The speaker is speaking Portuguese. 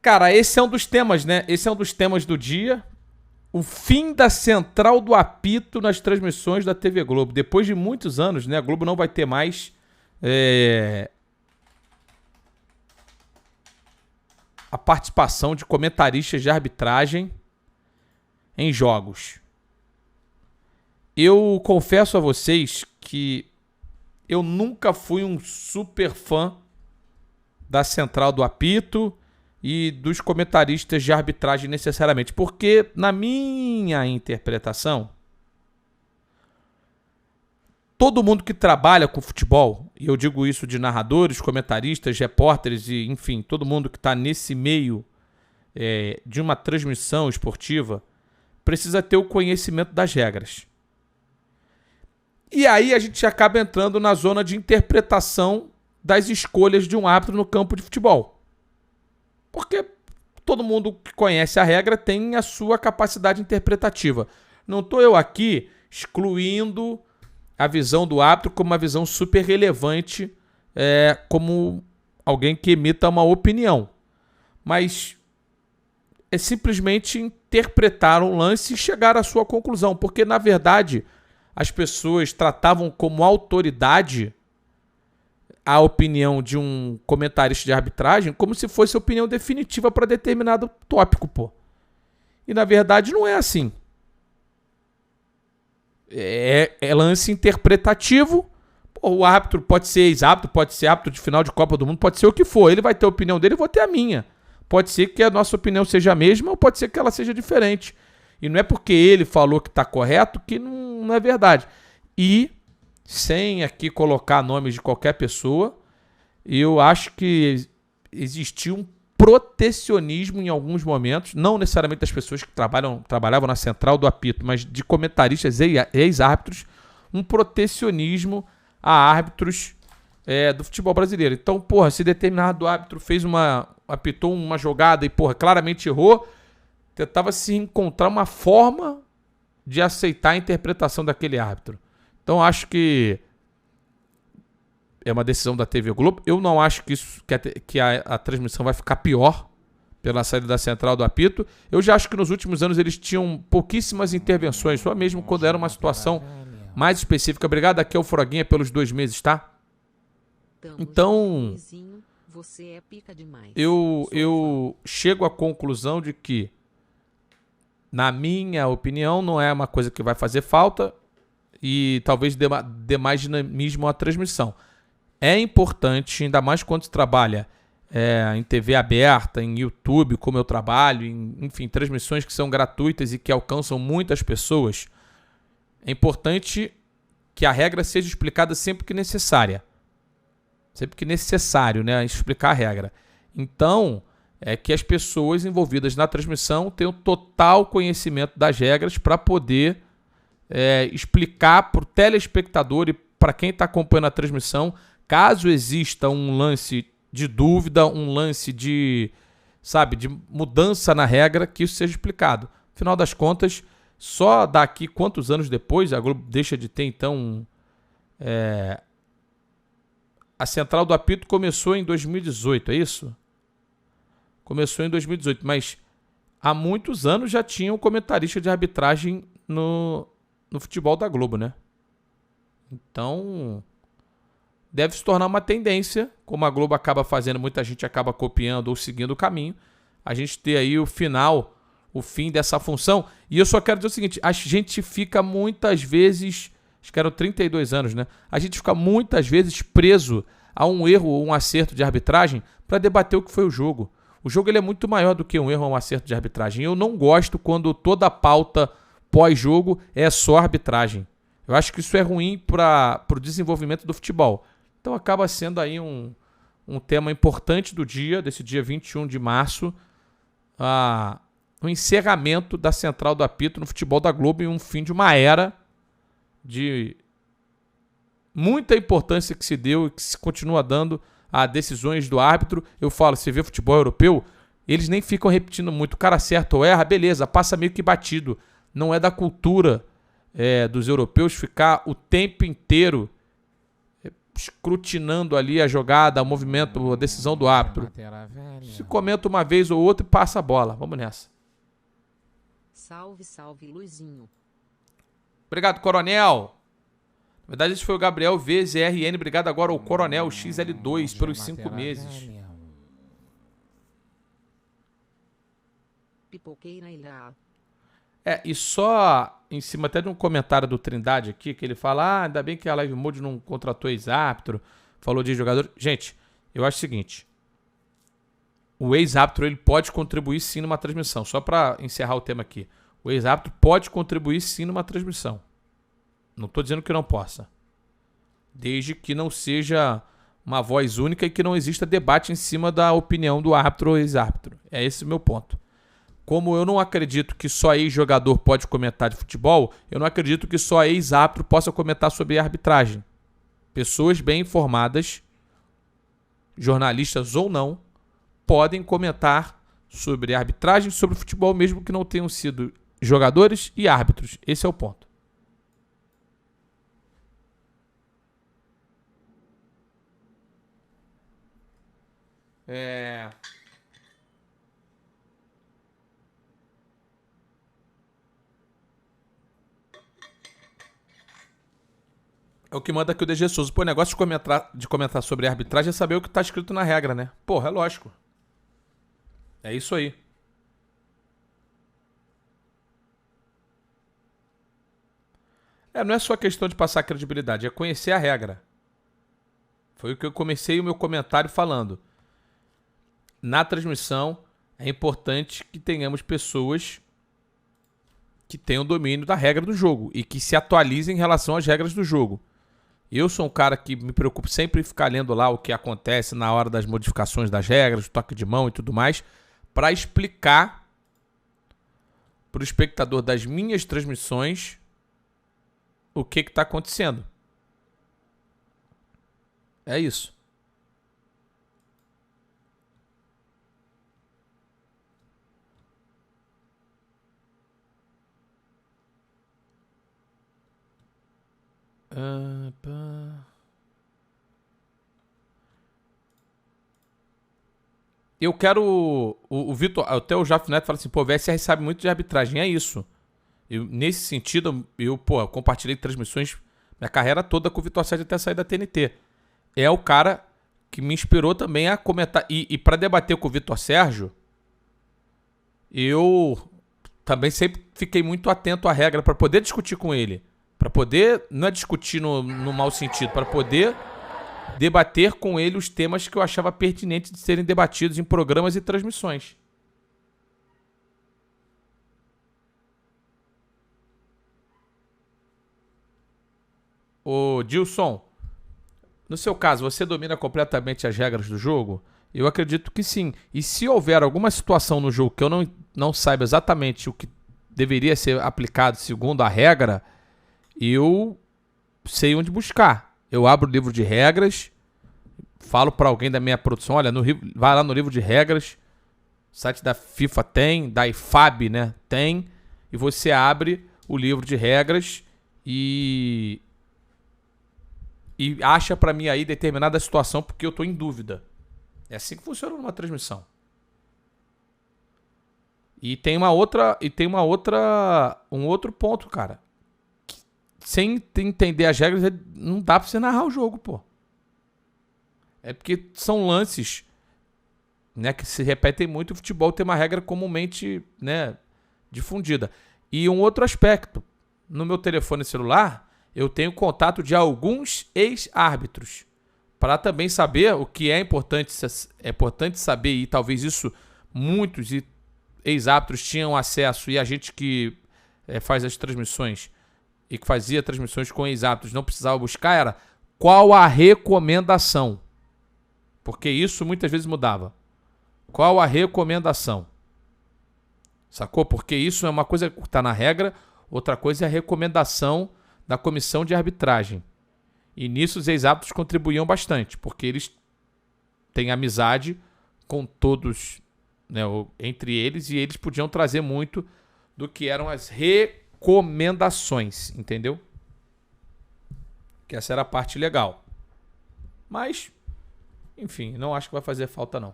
Cara, esse é um dos temas, né? Esse é um dos temas do dia. O fim da central do apito nas transmissões da TV Globo. Depois de muitos anos, né? A Globo não vai ter mais a participação de comentaristas de arbitragem em jogos. Eu confesso a vocês que eu nunca fui um super fã da central do apito e dos comentaristas de arbitragem necessariamente, porque na minha interpretação, todo mundo que trabalha com futebol, e eu digo isso de narradores, comentaristas, repórteres e enfim, todo mundo que está nesse meio de uma transmissão esportiva, precisa ter o conhecimento das regras. E aí a gente acaba entrando na zona de interpretação das escolhas de um árbitro no campo de futebol. Porque todo mundo que conhece a regra tem a sua capacidade interpretativa. Não estou eu aqui excluindo a visão do árbitro como uma visão super relevante, como alguém que emita uma opinião. Mas é simplesmente interpretar um lance e chegar à sua conclusão. Porque, na verdade, as pessoas tratavam como autoridade a opinião de um comentarista de arbitragem como se fosse a opinião definitiva para determinado tópico, pô. E na verdade não é assim. É lance interpretativo. Pô, o árbitro pode ser ex-árbitro, pode ser árbitro de final de Copa do Mundo, pode ser o que for. Ele vai ter a opinião dele, eu vou ter a minha. Pode ser que a nossa opinião seja a mesma ou pode ser que ela seja diferente. E não é porque ele falou que está correto que não é verdade. E sem aqui colocar nomes de qualquer pessoa, eu acho que existia um protecionismo em alguns momentos, não necessariamente das pessoas que trabalhavam na central do apito, mas de comentaristas e ex-árbitros, um protecionismo a árbitros do futebol brasileiro. Então, porra, se determinado árbitro apitou uma jogada e, porra, claramente errou, tentava se encontrar uma forma de aceitar a interpretação daquele árbitro. Então, acho que é uma decisão da TV Globo. Eu não acho que a transmissão vai ficar pior pela saída da central do apito. Eu já acho que nos últimos anos eles tinham pouquíssimas intervenções, só mesmo quando era uma situação mais específica. Obrigado aqui ao Froguinha pelos 2 meses, tá? Então, eu chego à conclusão de que, na minha opinião, não é uma coisa que vai fazer falta e talvez dê mais dinamismo à transmissão. É importante, ainda mais quando se trabalha em TV aberta, em YouTube, como eu trabalho, enfim, transmissões que são gratuitas e que alcançam muitas pessoas. É importante que a regra seja explicada sempre que necessária. Sempre que necessário, né? Explicar a regra. Então, que as pessoas envolvidas na transmissão tenham total conhecimento das regras para poder explicar para o telespectador e para quem está acompanhando a transmissão, caso exista um lance de dúvida, um lance de mudança na regra, que isso seja explicado. Afinal das contas, só daqui quantos anos depois a Globo deixa de ter, então, a central do apito começou em 2018, é isso? Começou em 2018, mas há muitos anos já tinha um comentarista de arbitragem no futebol da Globo, né? Então, deve se tornar uma tendência, como a Globo acaba fazendo, muita gente acaba copiando ou seguindo o caminho, a gente ter aí o fim dessa função. E eu só quero dizer o seguinte, a gente fica muitas vezes, acho que eram 32 anos, né? A gente fica muitas vezes preso a um erro ou um acerto de arbitragem para debater o que foi o jogo. O jogo ele é muito maior do que um erro ou um acerto de arbitragem. Eu não gosto quando toda a pauta pós-jogo é só arbitragem. Eu acho que isso é ruim para o desenvolvimento do futebol. Então acaba sendo aí um tema importante do dia, desse dia 21 de março, o encerramento da central do apito no futebol da Globo e um fim de uma era de muita importância que se deu e que se continua dando a decisões do árbitro. Eu falo, você vê futebol europeu, eles nem ficam repetindo muito. O cara acerta ou erra, beleza, passa meio que batido. Não é da cultura dos europeus ficar o tempo inteiro escrutinando ali a jogada, o movimento, a decisão do árbitro. Se comenta uma vez ou outra e passa a bola. Vamos nessa. Salve, salve, Luizinho. Obrigado, Coronel. Na verdade, esse foi o Gabriel VZRN. Obrigado agora ao Coronel XL2 pelos 5 meses. Pipoqueira ilha. E só em cima até de um comentário do Trindade aqui, que ele fala, ainda bem que a Live Mode não contratou ex-árbitro, falou de jogador. Gente, eu acho o seguinte, o ex-árbitro ele pode contribuir sim numa transmissão. Só para encerrar o tema aqui, o ex-árbitro pode contribuir sim numa transmissão. Não estou dizendo que não possa. Desde que não seja uma voz única e que não exista debate em cima da opinião do árbitro ou ex-árbitro. É esse o meu ponto. Como eu não acredito que só ex-jogador pode comentar de futebol, eu não acredito que só ex-árbitro possa comentar sobre arbitragem. Pessoas bem informadas, jornalistas ou não, podem comentar sobre arbitragem, sobre futebol, mesmo que não tenham sido jogadores e árbitros. Esse é o ponto. É o que manda aqui o DG Souza. Pô, o negócio de comentar sobre arbitragem é saber o que tá escrito na regra, né? Porra, é lógico. É isso aí. Não é só questão de passar credibilidade, é conhecer a regra. Foi o que eu comecei o meu comentário falando. Na transmissão, é importante que tenhamos pessoas que tenham domínio da regra do jogo e que se atualizem em relação às regras do jogo. Eu sou um cara que me preocupo sempre em ficar lendo lá o que acontece na hora das modificações das regras, toque de mão e tudo mais, para explicar para o espectador das minhas transmissões o que está acontecendo. É isso. Eu quero... O Vitor, até o Jafo Neto fala assim, pô, o VSR sabe muito de arbitragem. É isso. Nesse sentido, eu compartilhei transmissões minha carreira toda com o Vitor Sérgio até sair da TNT. É o cara que me inspirou também a comentar. E para debater com o Vitor Sérgio, eu também sempre fiquei muito atento à regra para poder discutir com ele. Para poder, não é discutir no mau sentido, para poder debater com ele os temas que eu achava pertinentes de serem debatidos em programas e transmissões. Ô, Dilson, no seu caso, você domina completamente as regras do jogo? Eu acredito que sim. E se houver alguma situação no jogo que eu não saiba exatamente o que deveria ser aplicado segundo a regra, eu sei onde buscar. Eu abro o livro de regras, falo para alguém da minha produção, olha, vai lá no livro de regras, o site da FIFA tem, da IFAB, né, tem, e você abre o livro de regras e acha para mim aí determinada situação porque eu tô em dúvida. É assim que funciona numa transmissão. E tem um outro ponto, cara. Sem entender as regras, não dá pra você narrar o jogo, pô. É porque são lances, né, que se repetem muito. O futebol tem uma regra comumente, né, difundida. E um outro aspecto. No meu telefone celular, eu tenho contato de alguns ex-árbitros. Para também saber o que é importante saber, e talvez isso muitos ex-árbitros tinham acesso, e a gente que faz as transmissões e que fazia transmissões com ex-árbitros não precisava buscar, era qual a recomendação. Porque isso muitas vezes mudava. Qual a recomendação? Sacou? Porque isso é uma coisa que está na regra, outra coisa é a recomendação da comissão de arbitragem. E nisso os ex-árbitros contribuíam bastante, porque eles têm amizade com todos, né, entre eles, e eles podiam trazer muito do que eram as recomendações, entendeu? Que essa era a parte legal. Mas, enfim, não acho que vai fazer falta não.